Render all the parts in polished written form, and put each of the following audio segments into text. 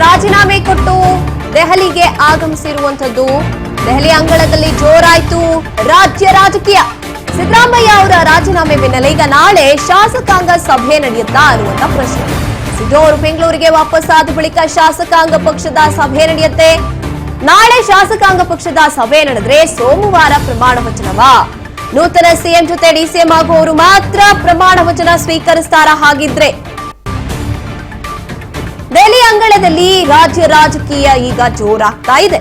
ರಾಜೀನಾಮೆ ಕೊಟ್ಟು ದೆಹಲಿಗೆ ಆಗಮಿಸಿರುವಂತದ್ದು. ದೆಹಲಿ ಅಂಗಳದಲ್ಲಿ ಜೋರಾಯ್ತು ರಾಜ್ಯ ರಾಜಕೀಯ. ಸಿದ್ದರಾಮಯ್ಯ ಅವರ ರಾಜೀನಾಮೆ ಬೆನ್ನಲ್ಲೇ ಈಗ ನಾಳೆ ಶಾಸಕಾಂಗ ಸಭೆ ನಡೆಯುತ್ತಾ ಅನ್ನುವಂತ ಪ್ರಶ್ನೆ. ಸಿದ್ದು ಅವರು ಬೆಂಗಳೂರಿಗೆ ವಾಪಸ್ ಆದ ಬಳಿಕ ಶಾಸಕಾಂಗ ಪಕ್ಷದ ಸಭೆ ನಡೆಯುತ್ತೆ. ನಾಳೆ ಶಾಸಕಾಂಗ ಪಕ್ಷದ ಸಭೆ ನಡೆದ್ರೆ ಸೋಮವಾರ ಪ್ರಮಾಣ ವಚನವಾ? ನೂತನ ಸಿಎಂ ಜೊತೆ ಡಿಸಿಎಂ ಆಗುವವರು ಮಾತ್ರ ಪ್ರಮಾಣ ವಚನ ಸ್ವೀಕರಿಸ್ತಾರ? ಹಾಗಿದ್ರೆ ದೆಹಲಿ ಅಂಗಳದಲ್ಲಿ ರಾಜ್ಯ ರಾಜಕೀಯ ಈಗ ಜೋರಾಗ್ತಾ ಇದೆ.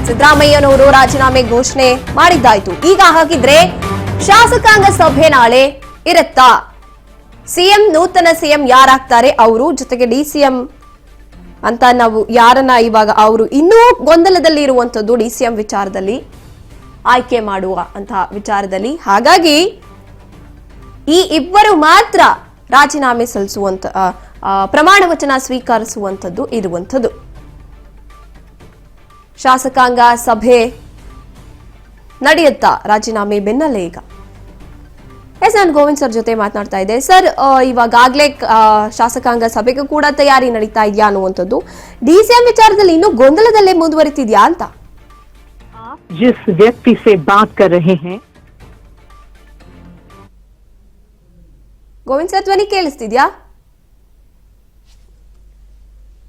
ಸಿದ್ದರಾಮಯ್ಯನವರು ರಾಜೀನಾಮೆ ಘೋಷಣೆ ಮಾಡಿದ್ದಾಯ್ತು. ಈಗ ಹಾಗಿದ್ರೆ ಶಾಸಕಾಂಗ ಸಭೆ ನಾಳೆ ಇರುತ್ತಾ? ಸಿಎಂ ನೂತನ ಸಿಎಂ ಯಾರಾಗ್ತಾರೆ ಅವರು, ಜೊತೆಗೆ ಡಿಸಿಎಂ ಅಂತ ನಾವು ಯಾರನ್ನ ಇವಾಗ ಅವರು ಇನ್ನೂ ಗೊಂದಲದಲ್ಲಿ ಇರುವಂತದ್ದು ಡಿಸಿಎಂ ವಿಚಾರದಲ್ಲಿ, ಆಯ್ಕೆ ಮಾಡುವ ಅಂತ ವಿಚಾರದಲ್ಲಿ. ಹಾಗಾಗಿ ಈ ಇಬ್ಬರು ಮಾತ್ರ ರಾಜೀನಾಮೆ ಸಲ್ಲಿಸುವಂತ ಪ್ರಮಾಣ ವಚನ ಸ್ವೀಕರಿಸುವಂತದ್ದು ಇರುವಂತದ್ದು. ಶಾಸಕಾಂಗ ಸಭೆ ನಡೆಯುತ್ತಾ ರಾಜೀನಾಮೆ ಬೆನ್ನಲ್ಲೇ ಈಗ? ನಾನು ಗೋವಿಂದ್ ಸರ್ ಜೊತೆ ಮಾತನಾಡ್ತಾ ಇದ್ದೆ. ಸರ್, ಇವಾಗಲೇ ಶಾಸಕಾಂಗ ಸಭೆಗೂ ಕೂಡ ತಯಾರಿ ನಡೀತಾ ಇದೆಯಾ ಅನ್ನುವಂಥದ್ದು, ಡಿಸಿಎಂ ವಿಚಾರದಲ್ಲಿ ಇನ್ನೂ ಗೊಂದಲದಲ್ಲೇ ಮುಂದುವರಿತಿದ್ಯಾ ಅಂತ? जिस व्यक्ति से बात कर रहे हैं ಗೋವಿಂದ್ ಸರ್, ಧ್ವನಿ ಕೇಳಿಸ್ತಿದ್ಯಾ?